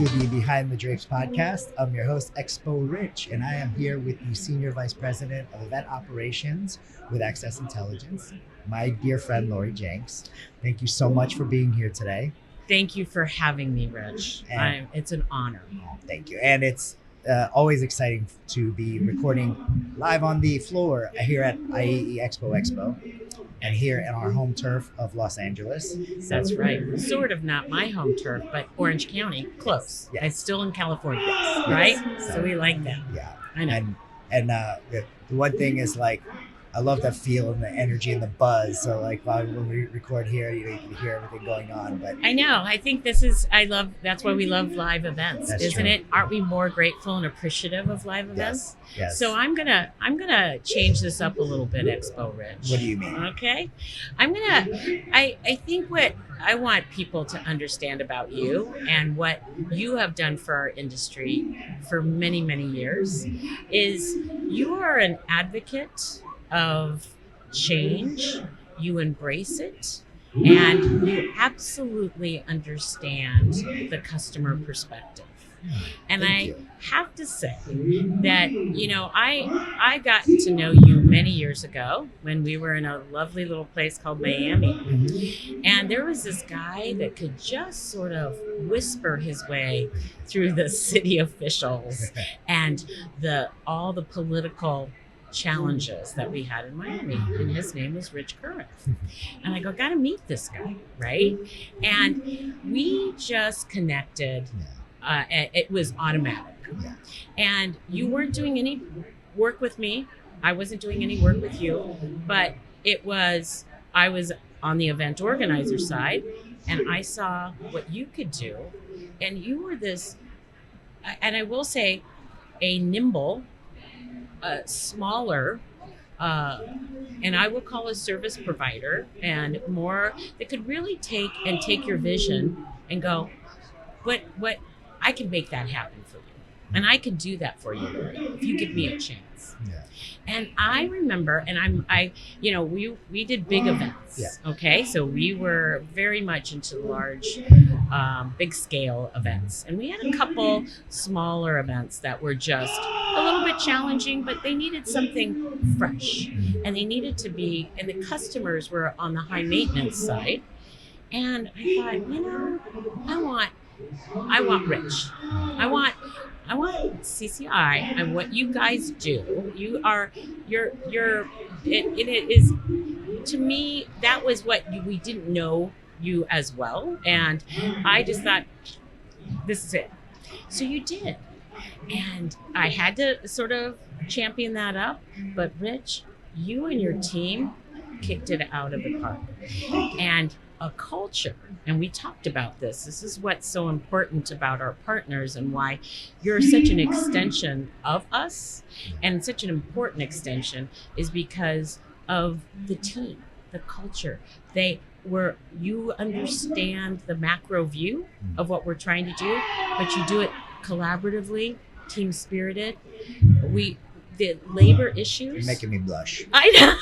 to the Behind the Drapes podcast. I'm your host, Expo Rich, and I am here with the Senior Vice President of Event Operations with Access Intelligence, my dear friend, Lori Jenks. Thank you so much for being here today. Thank you for having me, Rich. It's an honor. Thank you. And it's always exciting to be recording live on the floor here at IAEE EXPO EXPO and here in our home turf of Los Angeles. That's right. Sort of not my home turf, but Orange County, close. Yes. It's still in California, right? Yes. So we like that. Yeah. I know. And the one thing is, like, I love that feel and the energy and the buzz. So, like, when we record here, you can hear everything going on. But I know. I think that's why we love live events, That's isn't true. it? Aren't we more grateful and appreciative of live events? Yes. So I'm gonna change this up a little bit, Expo Rich. What do you mean? Okay. I think what I want people to understand about you and what you have done for our industry for many, many years is you are an advocate of change. You embrace it, and you absolutely understand the customer perspective. And Thank I you. have to say that, I got to know you many years ago when we were in a lovely little place called Miami. Mhm. And there was this guy that could just sort of whisper his way through the city officials and all the political challenges that we had in Miami. And his name was Rich Curran. And I gotta meet this guy, right? And we just connected. It was automatic. Yeah. And you weren't doing any work with me. I wasn't doing any work with you, but I was on the event organizer side, and I saw what you could do. And you were this, and I will say, a nimble, smaller, and I will call a service provider, and more that could really take your vision and go, what I can make that happen for you, and I can do that for you, Lori, if you give me a chance. Yeah. And I remember, and we did big events. Yeah. Okay, so we were very much into large, big scale events, and we had a couple smaller events that were just a little bit challenging, but they needed something fresh, and they needed to be, and the customers were on the high maintenance side. And I thought, I want Rich. I want CCI and what you guys do. It is, to me, that was what we didn't know you as well. And I just thought, this is it. So you did. And I had to sort of champion that up. But Rich, you and your team kicked it out of the park. And a culture, and we talked about this. This is what's so important about our partners and why you're such an extension of us, and such an important extension is because of the team, the culture. You understand the macro view of what we're trying to do, but you do it collaboratively, team spirited. The labor issues. You're making me blush. I know.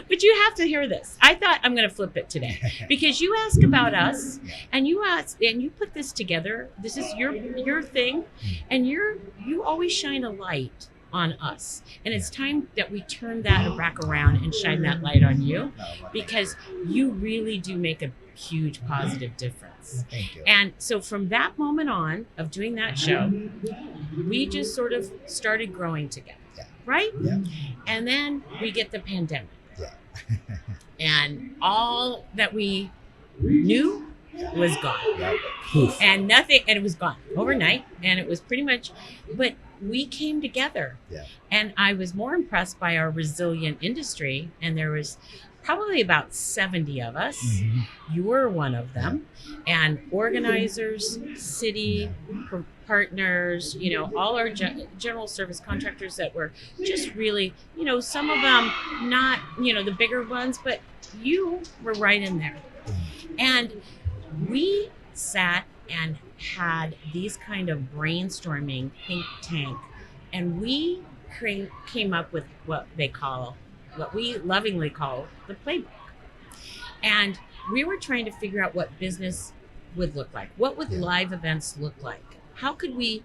But you have to hear this. I thought I'm going to flip it today because you ask about us, and you put this together. This is your thing, and you always shine a light on us. And it's time that we turn that back around and shine that light on you, because you really do make a huge positive difference. Thank you. And so from that moment on of doing that show, we just sort of started growing together, right? Yeah. And then we get the pandemic. Yeah. And all that we knew was gone. Yeah. Poof. And it was gone overnight. And it was pretty much, but we came together. Yeah. And I was more impressed by our resilient industry. And there was probably about 70 of us. Mm-hmm. You were one of them. And organizers, city partners, all our general service contractors that were just really, some of them not, the bigger ones, but you were right in there. And we sat and had these kind of brainstorming think tank, and we came up with what we lovingly call the playbook. And we were trying to figure out what business would look like. What would live events look like? How could we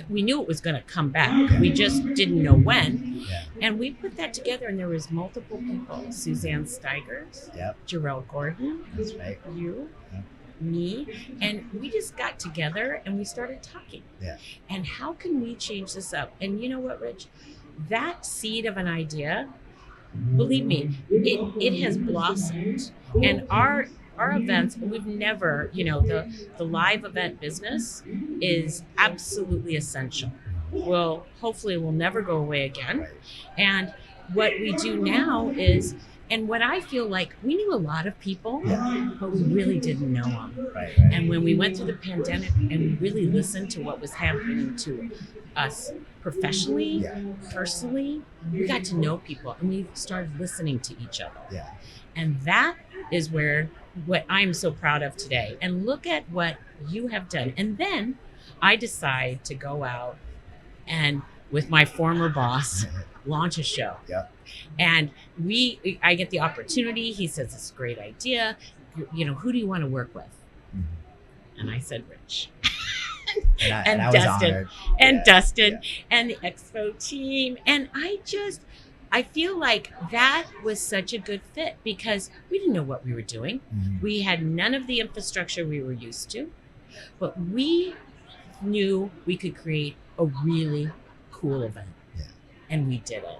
knew it was going to come back. We just didn't know when. Yeah. And we put that together, and there was multiple people. Suzanne Steigers, Yep. Jarrell Gordon, That's right. you, Yep. me, and we just got together and we started talking. Yeah. And how can we change this up? And you know what, Rich? That seed of an idea, believe me, it has blossomed. And our events, we've never, the live event business is absolutely essential. Well, hopefully will never go away again. Right. And what we do now is, and what I feel like, we knew a lot of people, but we really didn't know them. Right. And when we went through the pandemic and we really listened to what was happening to us professionally, personally, we got to know people and we started listening to each other. Yeah. And that is what I'm so proud of today. And look at what you have done. And then I decide to go out and, with my former boss, launch a show. Yep. And I get the opportunity. He says, it's a great idea. Who do you want to work with? Mm-hmm. And I said, Rich. And I Dustin. was and Dustin and the Expo team. And I feel like that was such a good fit because we didn't know what we were doing. Mm-hmm. We had none of the infrastructure we were used to, but we knew we could create a really cool event. Yeah. And we did it.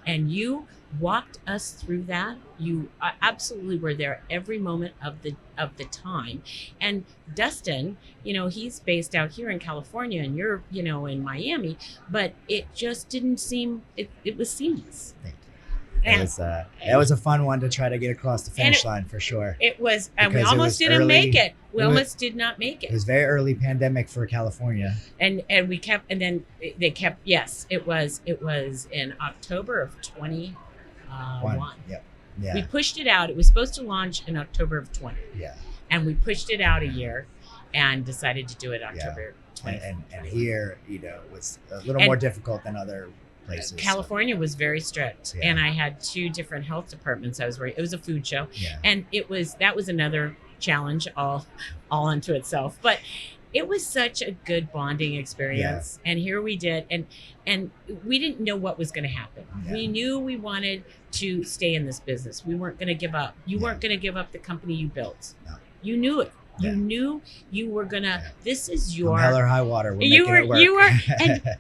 And you walked us through that. You absolutely were there every moment of the time. And Dustin, he's based out here in California and you're, in Miami, but it just didn't seem, it was seamless. Thank you. That was a fun one to try to get across the finish line for sure. It was, and we Because almost didn't make it. We almost did not make It it. was very early pandemic for California. And we kept, and then they kept, yes, it was in October of 21. Yep. Yeah. We pushed it out. It was supposed to launch in October of 20. Yeah. And we pushed it out a year and decided to do it October 20. And here, was a little more difficult than other places. California was very strict. Yeah. And I had 2 different health departments I was working. It was a food show. Yeah. And that was another challenge all unto itself. But it was such a good bonding experience. Yeah. And here we did. And we didn't know what was going to happen. Yeah. We knew we wanted to stay in this business. We weren't going to give up. You weren't going to give up the company you built. No. You knew it. You knew you were going to, this is your... Hell or high water. We're making it work. You were,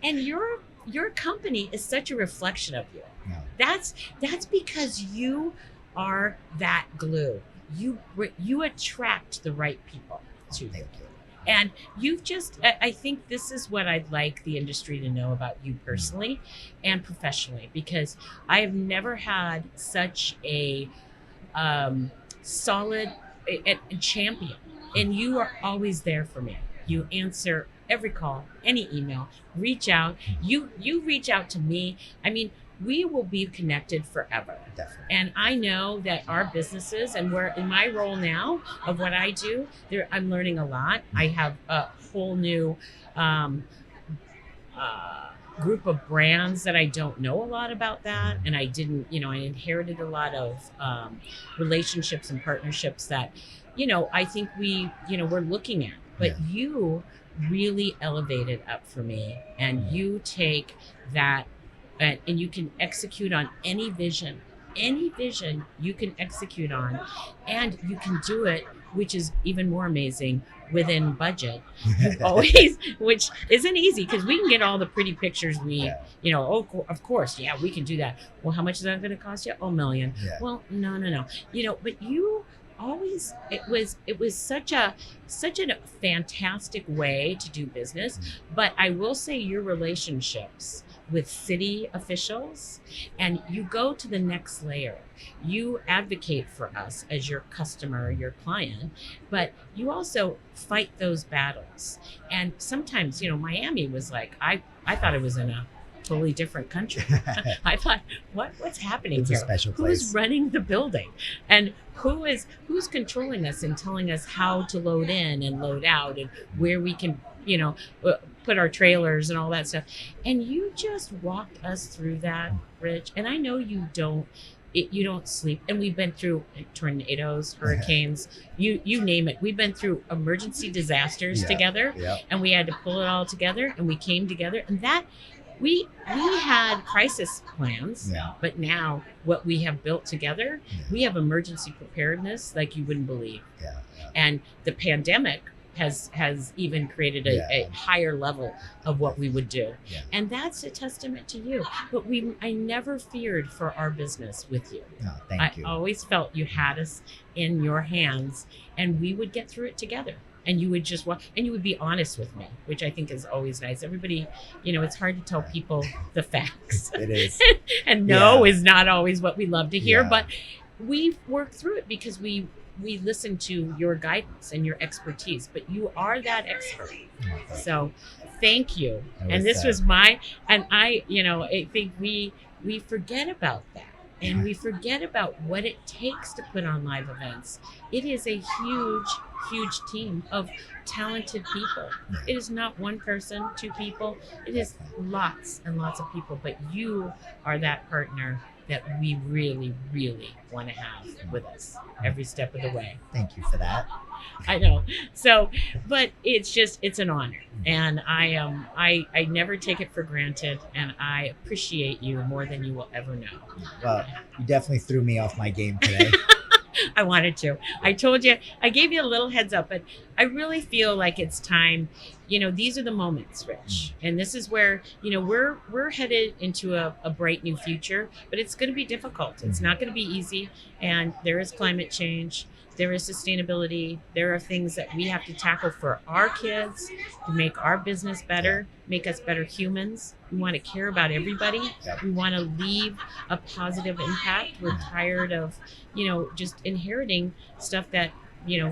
and your company is such a reflection of you. No. That's because you are that glue. You attract the right people to you. Thank you. And you've I think this is what I'd like the industry to know about you personally and professionally, because I have never had such a solid champion. And you are always there for me. You answer every call, any email, reach out. You reach out to me. I mean, we will be connected forever. Definitely. And I know that our businesses, and we're in my role now of what I do, I'm learning a lot. I have a whole new group of brands that I don't know a lot about that. And I didn't, I inherited a lot of relationships and partnerships that, I think we're looking at. But you really elevated up for me, and you take that and you can execute on any vision you can execute on, and you can do it, which is even more amazing, within budget. Always, which isn't easy because we can get all the pretty pictures of course, we can do that. Well, how much is that going to cost you? $1 million. Yeah. Well, no. But you always, it was such a fantastic way to do business. But I will say your relationships with city officials, and you go to the next layer. You advocate for us as your customer, your client, but you also fight those battles. And sometimes, Miami was like, I thought it was in a totally different country. I thought, what's happening it's here? A special place. Who's running the building? And who's controlling us and telling us how to load in and load out and where we can, put our trailers and all that stuff. And you just walked us through that, Rich. And I know you don't you don't sleep. And we've been through tornadoes, hurricanes, you name it. We've been through emergency disasters together, and we had to pull it all together, and we came together, and that we had crisis plans, but now what we have built together, we have emergency preparedness like you wouldn't believe. And the pandemic has even created a higher level of what we would do. And that's a testament to you. But I never feared for our business with you. No, thank you. I always felt you had us in your hands, and we would get through it together. And you would just walk, and you would be honest with me, which I think is always nice. Everybody, it's hard to tell people the facts. It is. And no is not always what we love to hear, but we've worked through it because we listen to your guidance and your expertise, but you are that expert. So thank you. And this was I think we forget about that. And we forget about what it takes to put on live events. It is a huge, huge team of talented people. It is not one person, two people. It is lots and lots of people. But you are that partner that we really, really want to have with us every step of the way. Thank you for that. I know. So, but it's an honor, and I never take it for granted, and I appreciate you more than you will ever know. Well, you definitely threw me off my game today. I wanted to. I told you, I gave you a little heads up, but I really feel like it's time. These are the moments, Rich. And this is where, we're headed into a bright new future, but it's going to be difficult. It's not going to be easy. And there is climate change. There is sustainability. There are things that we have to tackle for our kids to make our business better, make us better humans. We want to care about everybody. We want to leave a positive impact. We're tired of, just inheriting stuff that,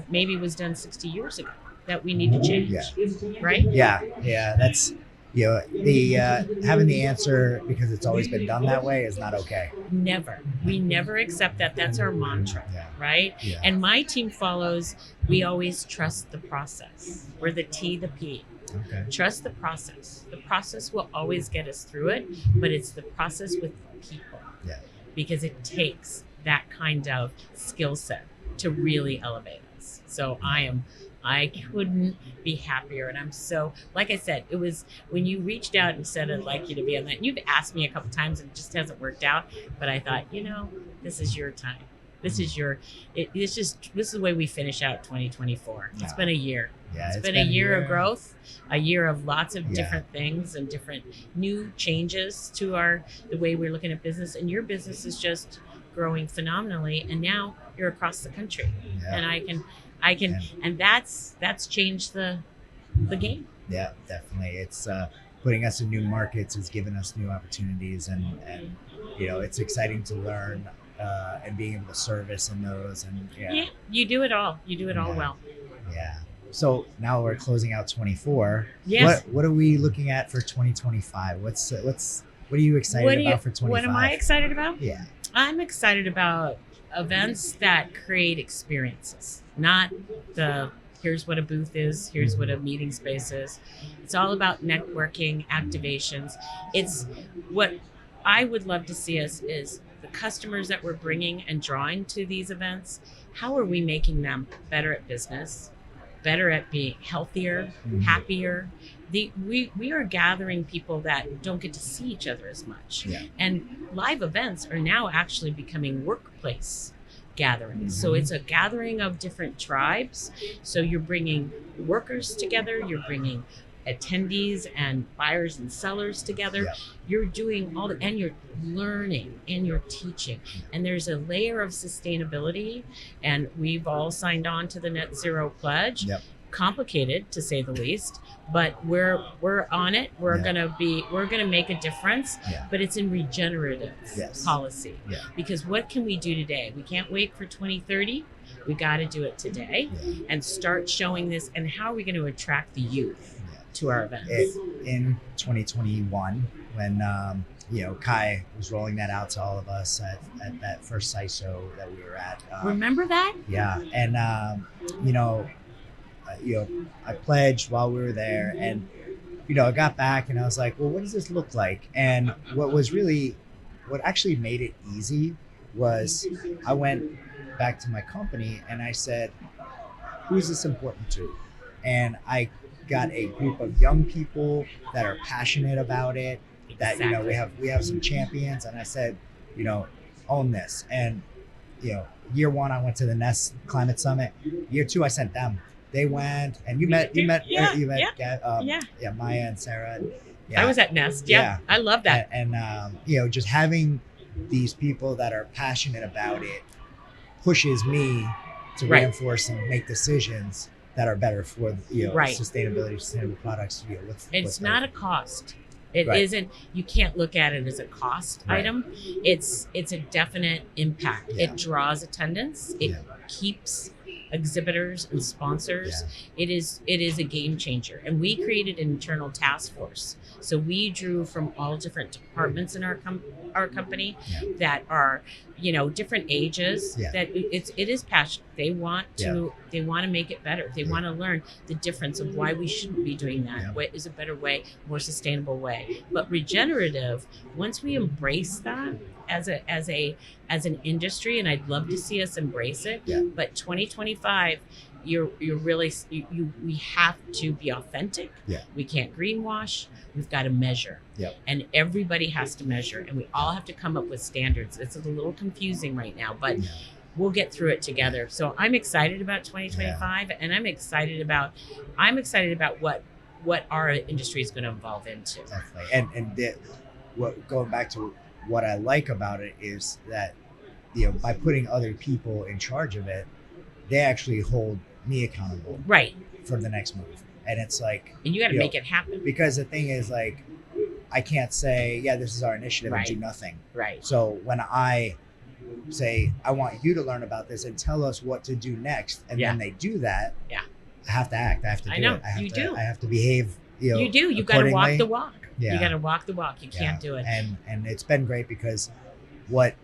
maybe was done 60 years ago that we need to change. Right? Yeah. That's, the having the answer because it's always been done that way is not okay. Never. We never accept that. That's our mantra, right? And my team follows, we always trust the process. We're the T, the P. Okay. Trust the process. The process will always get us through it, but it's the process with people. Because it takes that kind of skill set to really elevate us. So I couldn't be happier. And I'm so, like I said, it was when you reached out and said, I'd like you to be on that. And you've asked me a couple times and it just hasn't worked out. But I thought, this is your time. This is this is the way we finish out 2024. It's been a year. It's been a year of growth, a year of lots of different things and different new changes to the way we're looking at business. And your business is just growing phenomenally. And now you're across the country. And I can, and that's changed the game. Yeah, definitely. It's putting us in new markets, has given us new opportunities, and it's exciting to learn and being able to service in those. And you do it all. You do it all well. Yeah. So now we're closing out 24. Yes. What are we looking at for 2025? What are you excited about for 25? What am I excited about? Yeah. I'm excited about events that create experiences, not here's what a booth is, here's what a meeting space is. It's all about networking, activations. It's what I would love to see us is the customers that we're bringing and drawing to these events. How are we making them better at business, better at being healthier, happier? We are gathering people that don't get to see each other as much. And live events are now actually becoming workplace gatherings. So it's a gathering of different tribes. So you're bringing workers together, you're bringing attendees and buyers and sellers together. You're doing and you're learning and you're teaching. And there's a layer of sustainability, and we've all signed on to the net zero pledge. Complicated to say the least, but we're on it. We're gonna make a difference, but it's in regenerative policy. Because what can we do today? We can't wait for 2030. We got to do it today and start showing this. And how are we going to attract the youth to our events? In 2021, when Kai was rolling that out to all of us at that first CISO that we were at. Remember that? Yeah, and I pledged while we were there, and I got back and I was like, well, what does this look like? And what actually made it easy was I went back to my company and I said, who's this important to? And I got a group of young people that are passionate about it, that, you know, we have some champions. And I said, you know, own this. And, you know, year one, I went to the Nest Climate Summit. Year two, I sent them. They went, and you met Maya and Sarah. And, I was at Nest. Yeah. I love that. And you know, just having these people that are passionate about it pushes me to reinforce and make decisions that are better for, you know, sustainability, sustainable products. You know, it's not a cost. It isn't. You can't look at it as a cost item. It's a definite impact. It draws attendance. It keeps exhibitors and sponsors. It is a game changer. And we created an internal task force. So we drew from all different departments in our company that are, you know, different ages. That it is passionate. They want to make it better. They want to learn the difference of why we shouldn't be doing that. What is a better way, more sustainable way. But regenerative, once we embrace that as an industry, and I'd love to see us embrace it. But 2025, we have to be authentic. We can't greenwash. We've got to measure. And everybody has to measure, and we all have to come up with standards. It's a little confusing right now, but we'll get through it together. So I'm excited about 2025, and I'm excited about what our industry is going to evolve into. Definitely. Going back to what I like about it is that, you know, by putting other people in charge of it, they actually hold me accountable for the next move. And it's like, and you got to make it happen. Because the thing is, like, I can't say, this is our initiative and do nothing. So when I say, I want you to learn about this and tell us what to do next, and then they do that, I have to act. I have to do it. I have to behave. You know, you do. You got to walk the walk. You got to walk the walk. You can't do it. And it's been great because what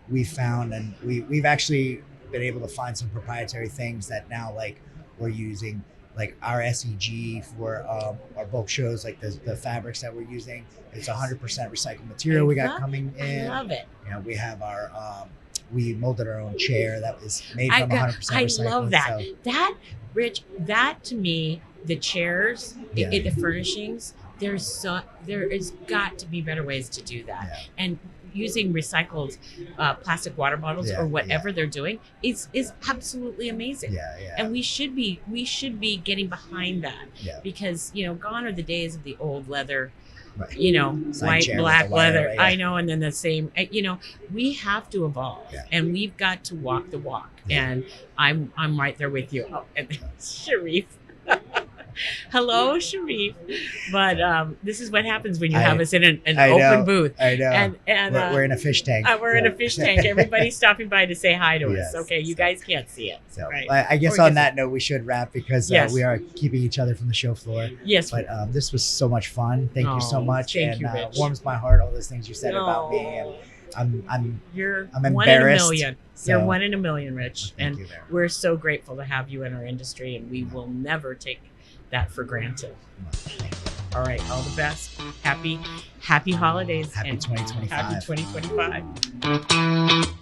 we found, and we've actually been able to find some proprietary things that now, like, we're using, like our SEG for our bulk shows, like the fabrics that we're using. It's 100% recycled material we got coming in. I love it. You know, we have our we molded our own chair that was made from 100% recycled. I love that. So. That, Rich, that to me, the chairs, the furnishings, there has got to be better ways to do that. And using recycled plastic water bottles or whatever they're doing is absolutely amazing. And we should be getting behind that because, you know, gone are the days of the old leather, you know, white, black leather. I know. And then the same, you know, we have to evolve and we've got to walk the walk. And I'm right there with you. Oh, and Sharif. Hello, Sharif. But this is what happens when you have us in an open booth. I know. And we're in a fish tank. We're in a fish tank. Everybody's stopping by to say hi to us. Okay, you guys can't see it. So I guess on that note, we should wrap because we are keeping each other from the show floor. But this was so much fun. Thank you so much. Thank you, Rich. Warms my heart, all those things you said about me. And I'm embarrassed. One in a million. So, you're 1 in a million, Rich. Well, and we're so grateful to have you in our industry, and we will never take that for granted. All right, all the best. Happy holidays. Happy 2025. Happy 2025.